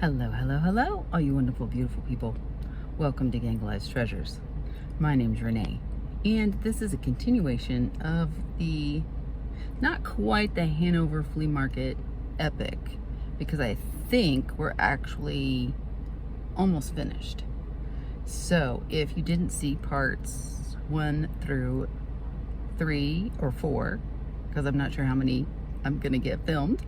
Hello, hello, hello, all you wonderful, beautiful people. Welcome to Gangalized Treasures. My name's Renee, and this is a continuation of the, not quite the Hanover Flea Market epic, because I think we're actually almost finished. So if you didn't see parts 1 through 3 or 4, because I'm not sure how many I'm gonna get filmed,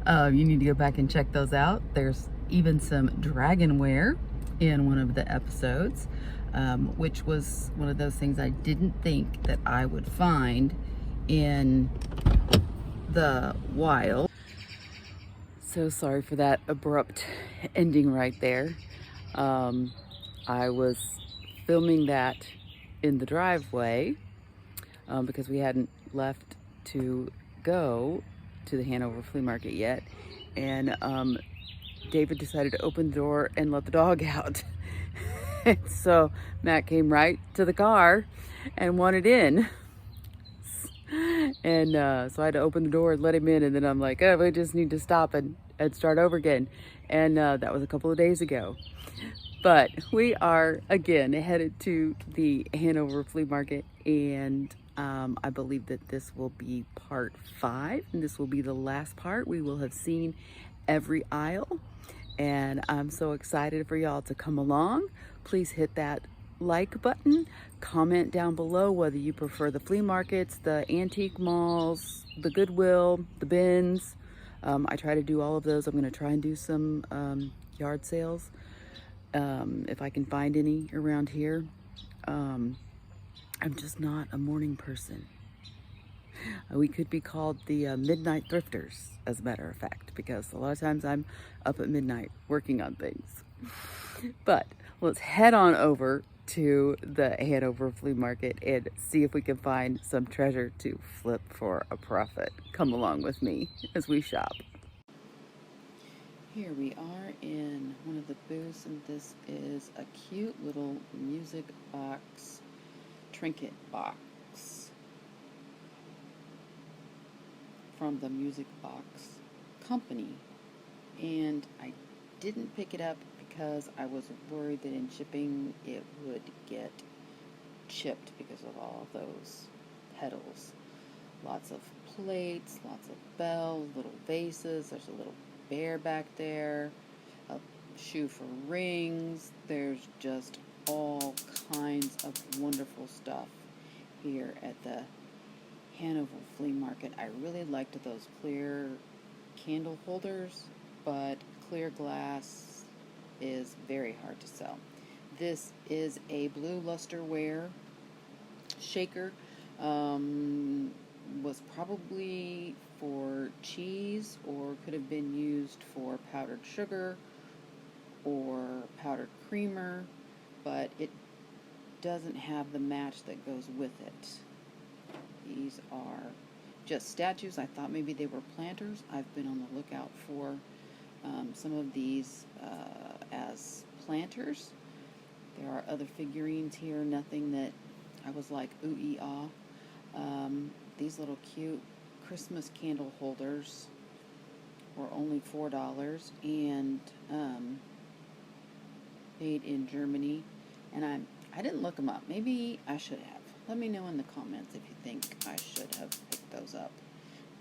you need to go back and check those out. There's even some dragonware in one of the episodes, which was one of those things I didn't think that I would find in the wild. So sorry for that abrupt ending right there. I was filming that in the driveway because we hadn't left to go to the Hanover Flea Market yet, and David decided to open the door and let the dog out. And so Matt came right to the car and wanted in, and so I had to open the door and let him in, and then I'm like, oh, we just need to stop and start over again. And that was a couple of days ago. But we are again headed to the Hanover Flea Market, and I believe that this will be part 5, and this will be the last part. We will have seen every aisle, and I'm so excited for y'all to come along. Please hit that like button. Comment down below whether you prefer the flea markets, the antique malls, the Goodwill, the bins. I try to do all of those. I'm going to try and do some yard sales if I can find any around here. I'm just not a morning person. We could be called the midnight thrifters, as a matter of fact, because a lot of times I'm up at midnight working on things. But let's head on over to the Hanover Flea Market and see if we can find some treasure to flip for a profit. Come along with me as we shop. Here we are in one of the booths, and this is a cute little music box, trinket box from the Music Box Company. And I didn't pick it up because I was worried that in shipping it would get chipped because of all of those petals. Lots of plates, lots of bells, little vases. There's a little bear back there, a shoe for rings. There's just all kinds of wonderful stuff here at the Hanover Flea Market. I really liked those clear candle holders, but clear glass is very hard to sell. This is a blue lusterware shaker. Was probably for cheese, or could have been used for powdered sugar or powdered creamer, but it doesn't have the match that goes with it. These are just statues. I thought maybe they were planters. I've been on the lookout for some of these as planters. There are other figurines here, nothing that I was like, ooh-ee-ah. These little cute Christmas candle holders were only $4 and made in Germany. And I didn't look them up. Maybe I should have. Let me know in the comments if you think I should have picked those up.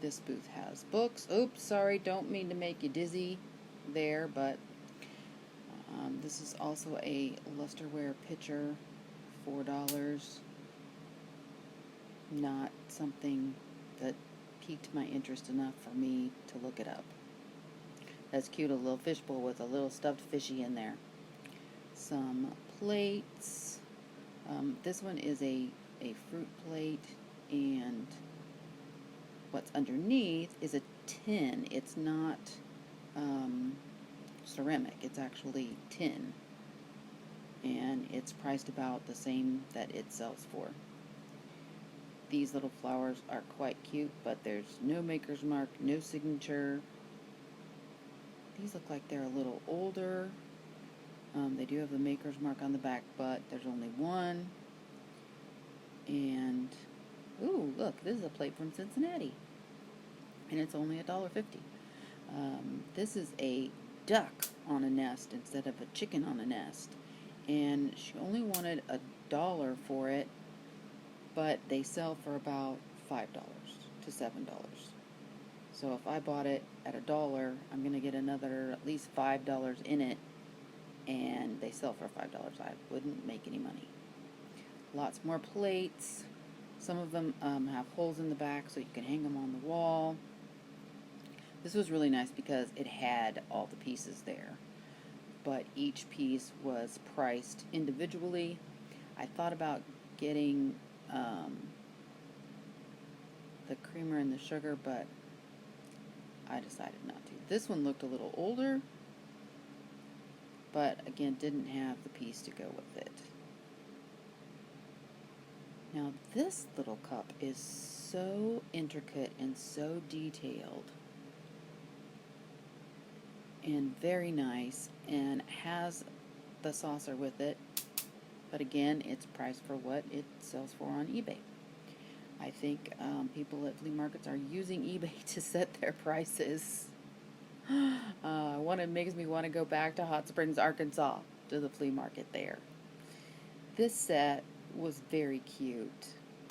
This booth has books. Oops, sorry, don't mean to make you dizzy there, but this is also a lusterware pitcher, $4. Not something that piqued my interest enough for me to look it up. That's cute, a little fishbowl with a little stuffed fishy in there. Some plates. This one is a fruit plate, and what's underneath is a tin. It's not ceramic, it's actually tin, and it's priced about the same that it sells for. These little flowers are quite cute, but there's no maker's mark, no signature. These look like they're a little older. They do have the maker's mark on the back, but there's only one. And, ooh, look, this is a plate from Cincinnati. And it's only $1.50. This is a duck on a nest instead of a chicken on a nest. And she only wanted $1 for it, but they sell for about $5 to $7. So if I bought it at $1, I'm going to get another at least $5 in it, and they sell for $5. I wouldn't make any money. Lots more plates. Some of them have holes in the back so you can hang them on the wall. This was really nice because it had all the pieces there, but each piece was priced individually. I thought about getting the creamer and the sugar, but I decided not to. This one looked a little older, but again, didn't have the piece to go with it. Now this little cup is so intricate and so detailed and very nice, and has the saucer with it, but again, it's priced for what it sells for on eBay. I think people at flea markets are using eBay to set their prices. It makes me want to go back to Hot Springs, Arkansas, to the flea market there. This set was very cute.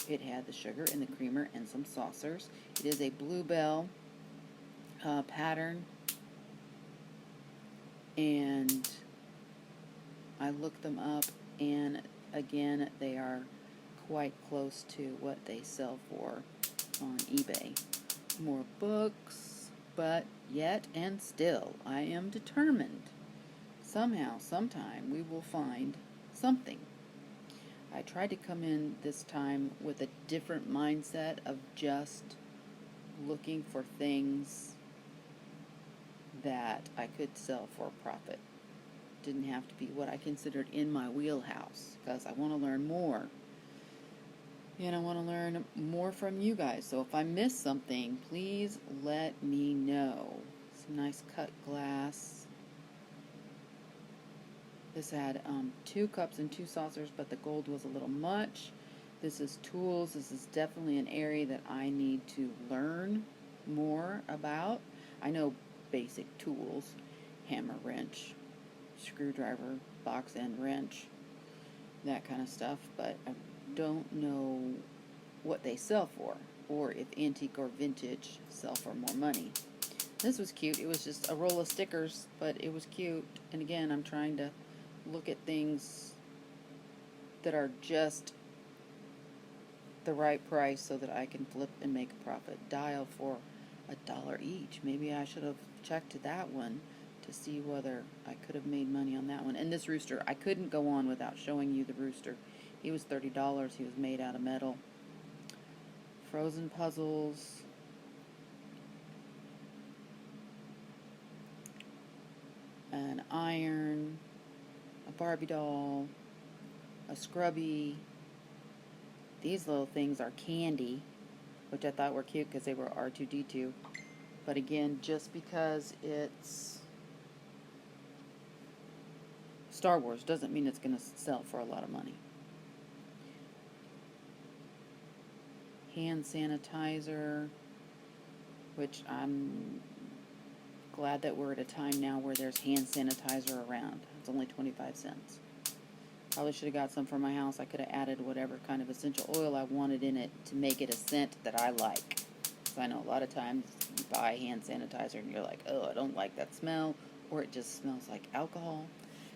It had the sugar and the creamer and some saucers. It is a bluebell pattern, and I looked them up, and again, they are quite close to what they sell for on eBay. More books, but yet and still, I am determined. Somehow, sometime, we will find something. I tried to come in this time with a different mindset of just looking for things that I could sell for a profit. Didn't have to be what I considered in my wheelhouse, because I want to learn more. And I want to learn more from you guys. So if I miss something, please let me know. Some nice cut glass. This had 2 cups and 2 saucers, but the gold was a little much. This is tools. This is definitely an area that I need to learn more about. I know basic tools, hammer, wrench, screwdriver, box end wrench, that kind of stuff, but I don't know what they sell for, or if antique or vintage sell for more money. This was cute. It was just a roll of stickers, but it was cute. And again, I'm trying to look at things that are just the right price so that I can flip and make a profit. Dial for $1 each. Maybe I should have checked that one to see whether I could have made money on that one. And this rooster, I couldn't go on without showing you the rooster. He was $30. He was made out of metal. Frozen puzzles. An iron. A Barbie doll. A scrubby. These little things are candy, which I thought were cute because they were R2-D2. But again, just because it's Star Wars doesn't mean it's going to sell for a lot of money. Hand sanitizer, which I'm glad that we're at a time now where there's hand sanitizer around. It's only 25 cents. Probably should have got some for my house. I could have added whatever kind of essential oil I wanted in it to make it a scent that I like. So I know a lot of times you buy hand sanitizer and you're like, oh, I don't like that smell, or it just smells like alcohol.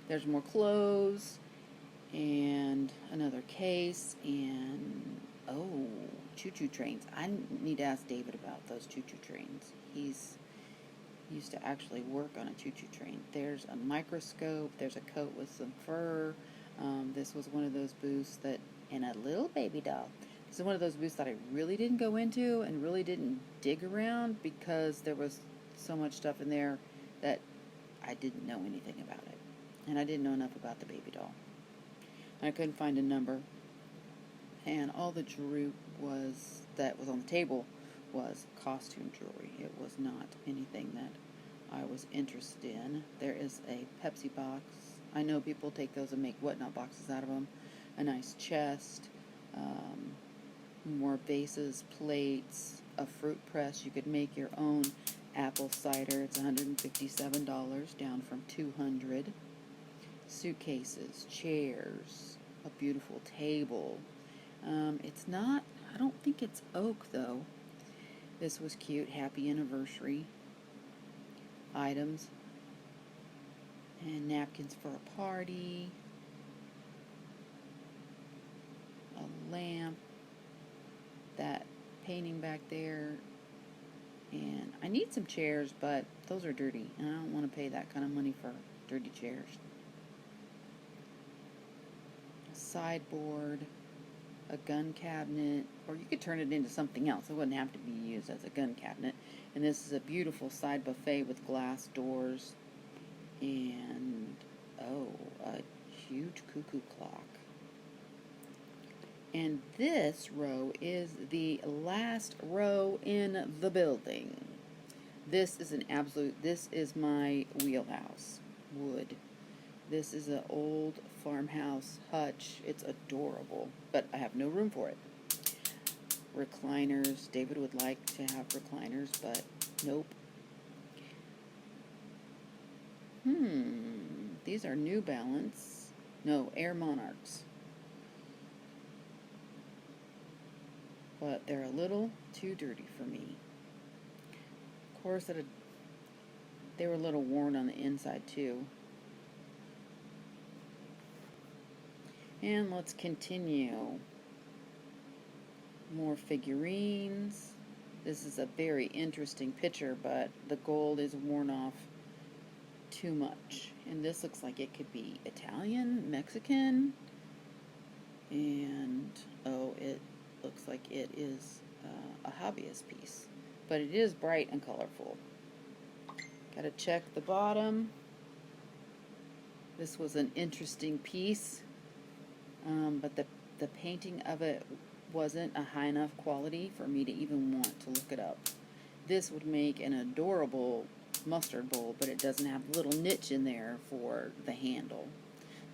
There's more clothes, and another case, and oh, choo-choo trains. I need to ask David about those choo-choo trains. He's used to actually work on a choo-choo train. There's a microscope. There's a coat with some fur. This was one of those booths that, and a little baby doll. This is one of those booths that I really didn't go into and really didn't dig around because there was so much stuff in there that I didn't know anything about it. And I didn't know enough about the baby doll. And I couldn't find a number. And all the jewelry that was on the table was costume jewelry. It was not anything that I was interested in. There is a Pepsi box. I know people take those and make whatnot boxes out of them. A nice chest, more vases, plates, a fruit press. You could make your own Apple cider, it's $157, down from $200. Suitcases, chairs, a beautiful table. It's not, I don't think it's oak though. This was cute, happy anniversary items. And napkins for a party. A lamp. That painting back there. And I need some chairs, but those are dirty. And I don't want to pay that kind of money for dirty chairs. A sideboard. A gun cabinet. Or you could turn it into something else. It wouldn't have to be used as a gun cabinet. And this is a beautiful side buffet with glass doors. And, oh, a huge cuckoo clock. And this row is the last row in the building. This is an absolute, this is my wheelhouse. Wood. This is an old farmhouse hutch. It's adorable, but I have no room for it. Recliners. David would like to have recliners, but nope. These are New Balance. No, Air Monarchs. But they're a little too dirty for me. Of course, they were a little worn on the inside too. And let's continue. More figurines. This is a very interesting picture, but the gold is worn off too much. And this looks like it could be Italian, Mexican, and oh, it looks like it is a hobbyist piece, but it is bright and colorful. Gotta check the bottom. This was an interesting piece, but the painting of it wasn't a high enough quality for me to even want to look it up. This would make an adorable mustard bowl, but it doesn't have a little niche in there for the handle.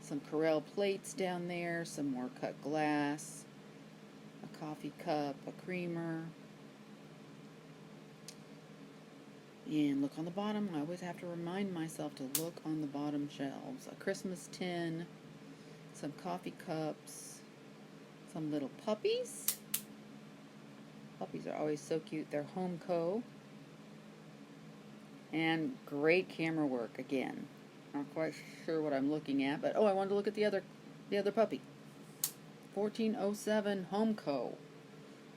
Some Corelle plates down there, some more cut glass, a coffee cup, a creamer. And look on the bottom. I always have to remind myself to look on the bottom shelves. A Christmas tin, some coffee cups, some little puppies. Puppies are always so cute. They're Homeco. And great camera work again. Not quite sure what I'm looking at, but oh, I wanted to look at the other puppy. 1407 Homeco.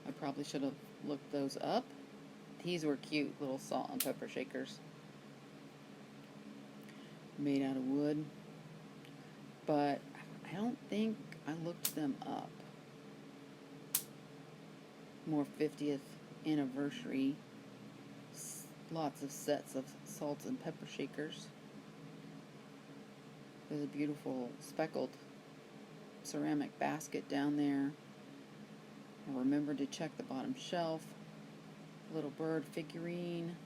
I probably should have looked those up. These were cute little salt and pepper shakers. Made out of wood. But I don't think I looked them up. More 50th anniversary. Lots of sets of salts and pepper shakers. There's a beautiful speckled ceramic basket down there. I'll remember to check the bottom shelf. Little bird figurine.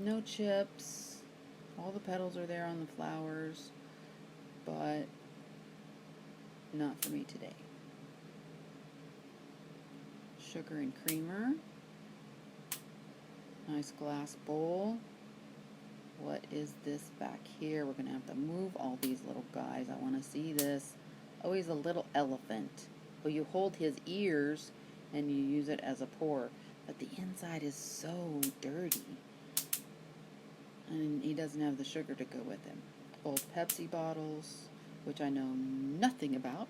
No chips. All the petals are there on the flowers, but not for me today. Sugar and creamer. Nice glass bowl. What is this back here? We're going to have to move all these little guys. I want to see this. Oh, he's a little elephant. Well, you hold his ears and you use it as a pour. But the inside is so dirty. And he doesn't have the sugar to go with him. Old Pepsi bottles, which I know nothing about.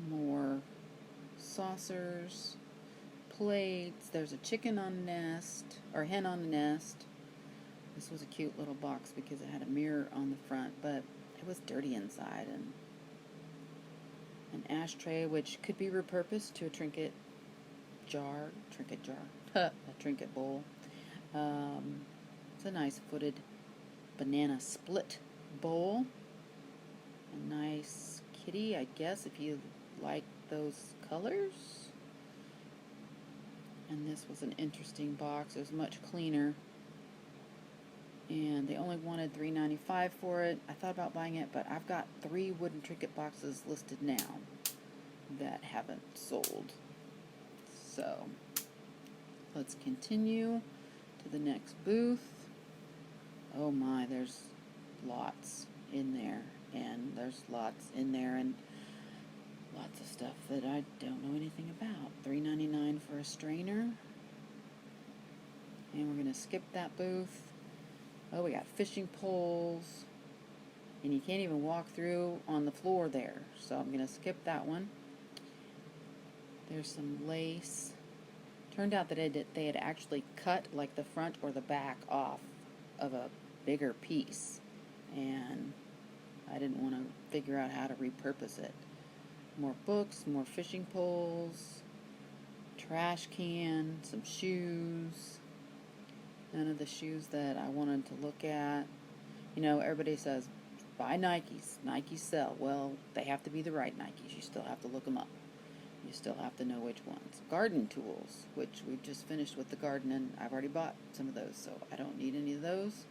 More saucers, plates. There's a chicken on a nest, or hen on a nest. This was a cute little box because it had a mirror on the front, but it was dirty inside. And an ashtray, which could be repurposed to a trinket bowl. It's a nice footed banana split bowl. A nice kitty, I guess, if you like those colors. And this was an interesting box. It was much cleaner. And they only wanted $3.95 for it. I thought about buying it, but I've got 3 wooden trinket boxes listed now. that haven't sold. So let's continue to the next booth. Oh my, there's lots in there, and there's lots in there, and lots of stuff that I don't know anything about. $3.99 for a strainer. And we're going to skip that booth. Oh, we got fishing poles. And you can't even walk through on the floor there. So I'm going to skip that one. There's some lace. Turned out that they had actually cut like the front or the back off of a bigger piece. And I didn't want to figure out how to repurpose it. More books, more fishing poles, trash can, some shoes. None of the shoes that I wanted to look at. You know, everybody says, buy Nikes. Nikes sell. Well, they have to be the right Nikes. You still have to look them up. You still have to know which ones. Garden tools, which we've just finished with the garden, and I've already bought some of those, so I don't need any of those.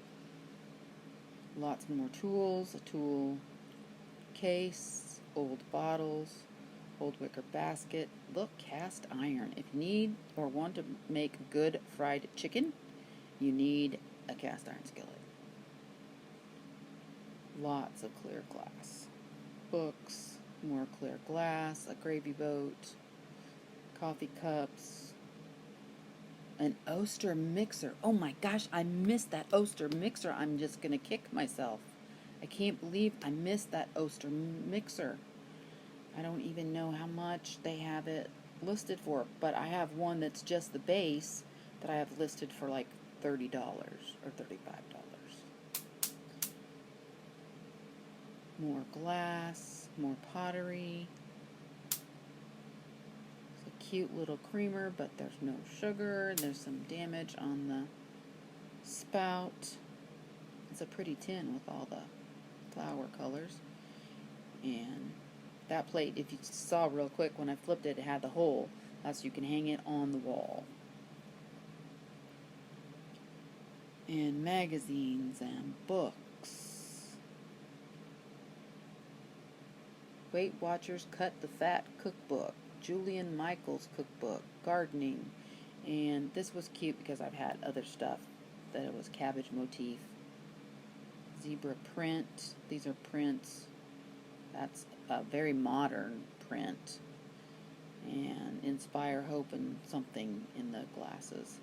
Lots more tools, a tool case, old bottles, old wicker basket. Look, cast iron. If you need or want to make good fried chicken, you need a cast iron skillet. Lots of clear glass. Books, more clear glass, a gravy boat, coffee cups, an Oster mixer. Oh my gosh, I missed that Oster mixer. I'm just going to kick myself. I can't believe I missed that Oster mixer. I don't even know how much they have it listed for, but I have one that's just the base that I have listed for like $30 or $35. More glass, more pottery. It's a cute little creamer, but there's no sugar. There's some damage on the spout. It's a pretty tin with all the flower colors. And that plate, if you saw real quick when I flipped it, it had the hole. That's so you can hang it on the wall. And magazines and books. Weight Watchers Cut the Fat cookbook. Julian Michaels cookbook. Gardening. And this was cute because I've had other stuff that it was cabbage motif. Zebra print. These are prints. That's a very modern print. And inspire hope and something in the glasses.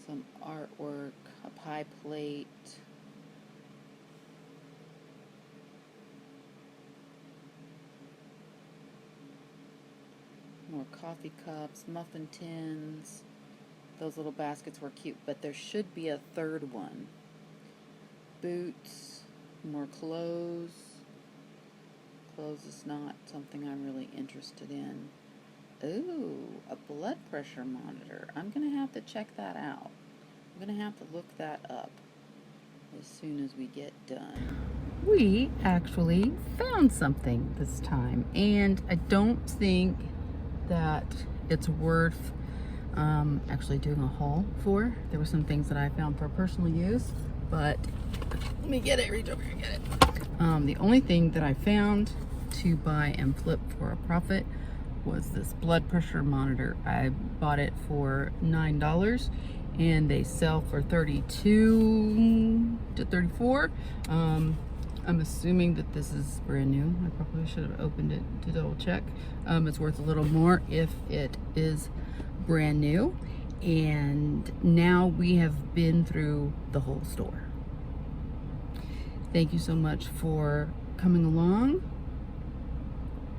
Some artwork, a pie plate, more coffee cups, muffin tins. Those little baskets were cute, but there should be a third one. Boots, more clothes. Clothes is not something I'm really interested in. Ooh, a blood pressure monitor. I'm going to have to check that out. I'm going to have to look that up as soon as we get done. We actually found something this time, and I don't think that it's worth actually doing a haul for. There were some things that I found for personal use, but let me get it. Reach over here and get it. The only thing that I found to buy and flip for a profit was this blood pressure monitor. I bought it for $9 and they sell for $32 to $34. I'm assuming that this is brand new. I probably should have opened it to double check. It's worth a little more if it is brand new. And now we have been through the whole store. Thank you so much for coming along,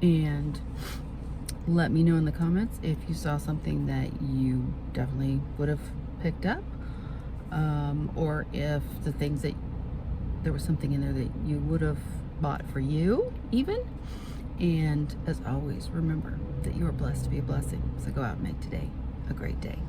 and let me know in the comments if you saw something that you definitely would have picked up, or if the things that there was something in there that you would have bought for you even. And as always, remember that you are blessed to be a blessing. So go out and make today a great day.